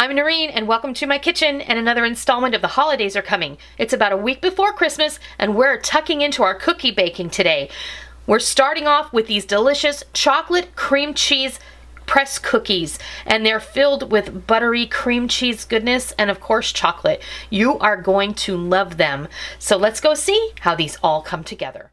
I'm Noreen and welcome to my kitchen, and another installment of the holidays are coming. It's about a week before Christmas and we're tucking into our cookie baking today. We're starting off with these delicious chocolate cream cheese press cookies, and they're filled with buttery cream cheese goodness and of course chocolate. You are going to love them. So let's go see how these all come together.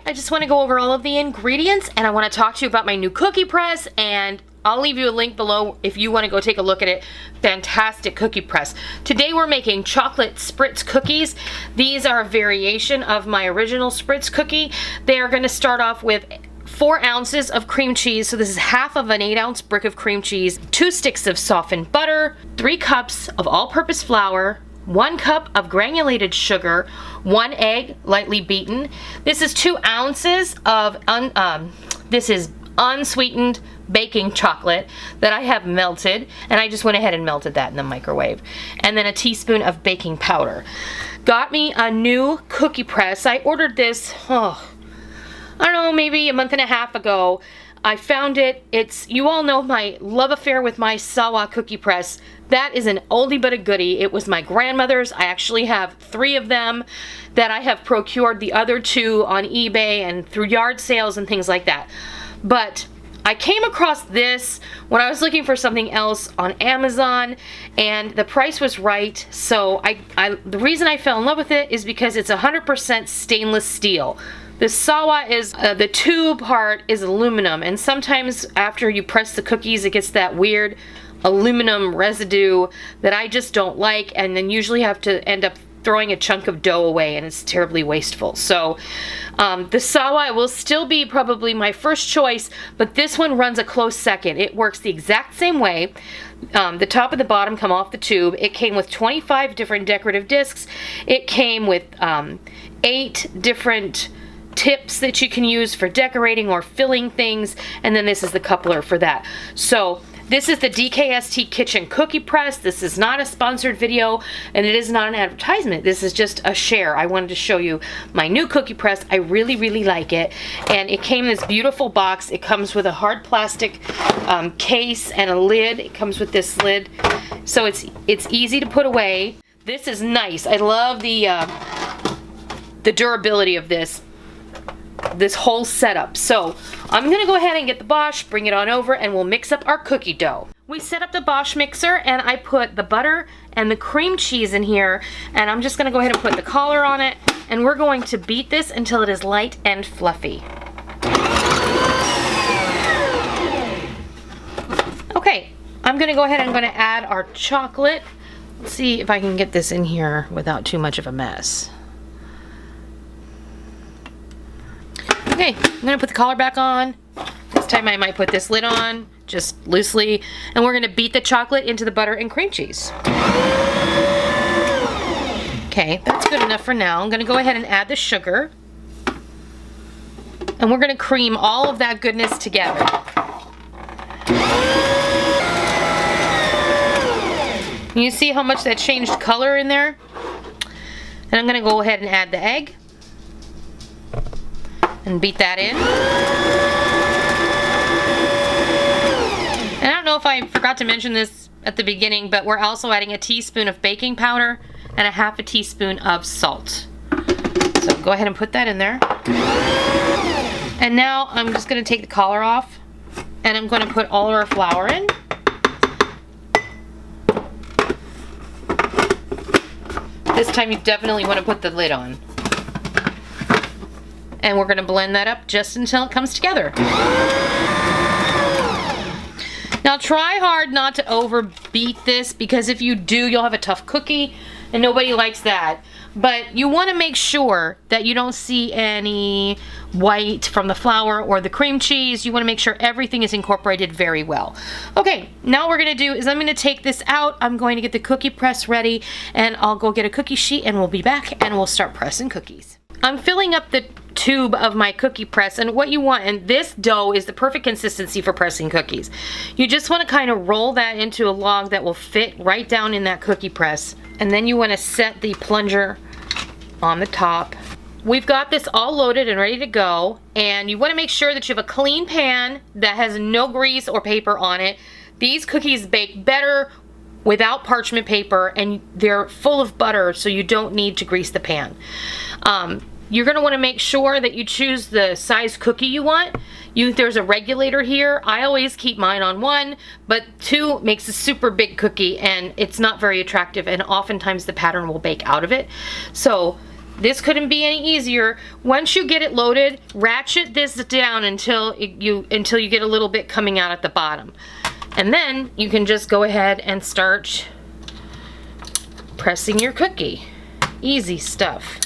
I just want to go over all of the ingredients, and I want to talk to you about my new cookie press, and I'll leave you a link below if you want to go take a look at it. Fantastic cookie press. Today we're making chocolate spritz cookies. These are a variation of my original spritz cookie. They are going to start off with 4 ounces of cream cheese, so this is half of an 8-ounce brick of cream cheese, 2 sticks of softened butter, 3 cups of all-purpose flour, 1 cup of granulated sugar, 1 egg lightly beaten. This is 2 ounces of unsweetened baking chocolate that I have melted, and I just went ahead and melted that in the microwave. And then a teaspoon of baking powder. Got me a new cookie press. I ordered this, I don't know, maybe a month and a half ago. I found it. You all know my love affair with my Sawa cookie press. That is an oldie but a goodie. It was my grandmother's. I actually have 3 of them that I have procured, the other 2 on eBay and through yard sales and things like that. But I came across this when I was looking for something else on Amazon, and the price was right. So the reason I fell in love with it is because it's 100% stainless steel. The Sawa is, the tube part is aluminum, and sometimes after you press the cookies it gets that weird aluminum residue that I just don't like, and then usually have to end up throwing a chunk of dough away, and it's terribly wasteful. So the Sawa will still be probably my first choice, but this one runs a close second. It works the exact same way. The top and the bottom come off the tube. It came with 25 different decorative discs. It came with 8 different tips that you can use for decorating or filling things, and then this is the coupler for that. So this is the DKST Kitchen Cookie Press. This is not a sponsored video, and it is not an advertisement. This is just a share. I wanted to show you my new cookie press. I really, really like it, and it came in this beautiful box. It comes with a hard plastic case and a lid. It comes with this lid, so it's easy to put away. This is nice. I love the durability of this whole setup. So I'm gonna go ahead and get the Bosch, bring it on over, and we'll mix up our cookie dough. We set up the Bosch mixer, and I put the butter and the cream cheese in here, and I'm just gonna go ahead and put the collar on it, and we're going to beat this until it is light and fluffy. Okay, I'm gonna go ahead and I'm gonna add our chocolate. Let's see if I can get this in here without too much of a mess. Okay, I'm gonna put the collar back on. This time I might put this lid on, just loosely, and we're gonna beat the chocolate into the butter and cream cheese. Okay, that's good enough for now. I'm gonna go ahead and add the sugar, and we're gonna cream all of that goodness together. You see how much that changed color in there? And I'm gonna go ahead and add the egg and beat that in. And I don't know if I forgot to mention this at the beginning, but we're also adding a teaspoon of baking powder and a half a teaspoon of salt. So go ahead and put that in there. And now I'm just gonna take the collar off, and I'm gonna put all of our flour in. This time you definitely wanna put the lid on. And we're gonna blend that up just until it comes together. Now try hard not to overbeat this, because if you do, you'll have a tough cookie, and nobody likes that. But you wanna make sure that you don't see any white from the flour or the cream cheese. You wanna make sure everything is incorporated very well. Okay, now what we're gonna do is I'm gonna take this out. I'm going to get the cookie press ready, and I'll go get a cookie sheet, and we'll be back, and we'll start pressing cookies. I'm filling up the tube of my cookie press, and what you want, and this dough is the perfect consistency for pressing cookies. You just want to kind of roll that into a log that will fit right down in that cookie press, and then you want to set the plunger on the top. We've got this all loaded and ready to go, and you want to make sure that you have a clean pan that has no grease or paper on it. These cookies bake better without parchment paper, and they're full of butter, so you don't need to grease the pan. You're going to want to make sure that you choose the size cookie you want. There's a regulator here. I always keep mine on 1, but 2 makes a super big cookie, and it's not very attractive, and oftentimes the pattern will bake out of it. So this couldn't be any easier. Once you get it loaded, ratchet this down until you get a little bit coming out at the bottom. And then you can just go ahead and start pressing your cookie. Easy stuff.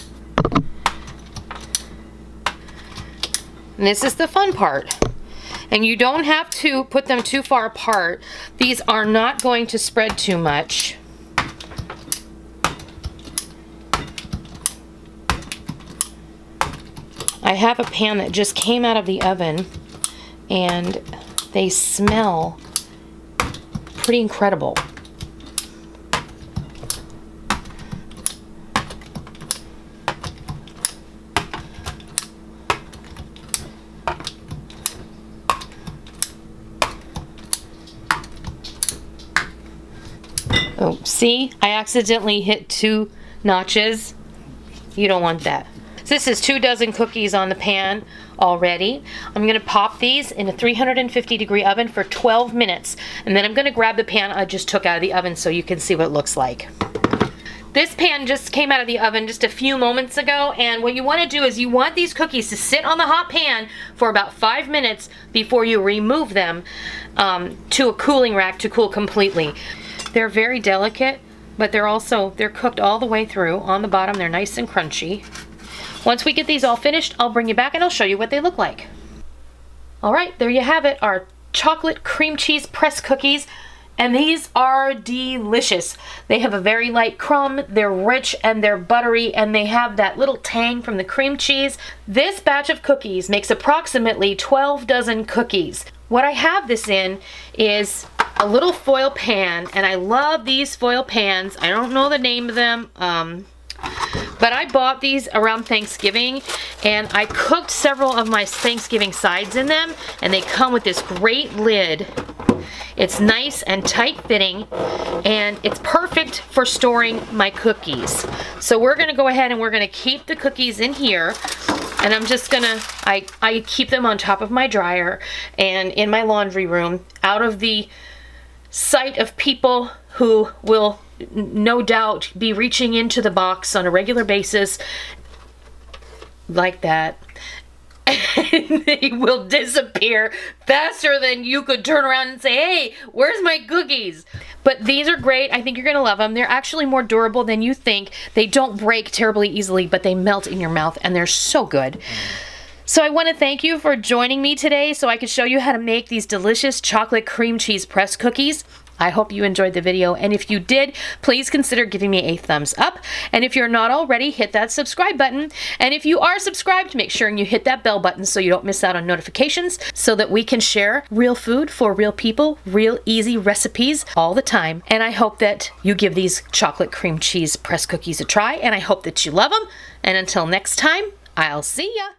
And this is the fun part. And you don't have to put them too far apart. These are not going to spread too much. I have a pan that just came out of the oven, and they smell pretty incredible. Oh, see? I accidentally hit 2 notches. You don't want that. So this is 2 dozen cookies on the pan already. I'm going to pop these in a 350-degree oven for 12 minutes. And then I'm going to grab the pan I just took out of the oven so you can see what it looks like. This pan just came out of the oven just a few moments ago, and what you want to do is you want these cookies to sit on the hot pan for about 5 minutes before you remove them to a cooling rack to cool completely. They're very delicate, but they're cooked all the way through. On the bottom, they're nice and crunchy. Once we get these all finished, I'll bring you back and I'll show you what they look like. All right, there you have it, our chocolate cream cheese press cookies. And these are delicious. They have a very light crumb, they're rich and they're buttery, and they have that little tang from the cream cheese. This batch of cookies makes approximately 12 dozen cookies. What I have this in is a little foil pan, and I love these foil pans. I don't know the name of them, but I bought these around Thanksgiving, and I cooked several of my Thanksgiving sides in them, and they come with this great lid. It's nice and tight fitting, and it's perfect for storing my cookies. So we're gonna go ahead and we're gonna keep the cookies in here, and I'm just gonna, I keep them on top of my dryer and in my laundry room, out of the sight of people who will no doubt be reaching into the box on a regular basis like that. And they will disappear faster than you could turn around and say, hey, where's my cookies? But these are great. I think you're going to love them. They're actually more durable than you think. They don't break terribly easily, but they melt in your mouth, and they're so good. So I want to thank you for joining me today so I could show you how to make these delicious chocolate cream cheese press cookies. I hope you enjoyed the video, and if you did, please consider giving me a thumbs up. And if you're not already, hit that subscribe button. And if you are subscribed, make sure you hit that bell button so you don't miss out on notifications, so that we can share real food for real people, real easy recipes all the time. And I hope that you give these chocolate cream cheese press cookies a try, and I hope that you love them. And until next time, I'll see ya.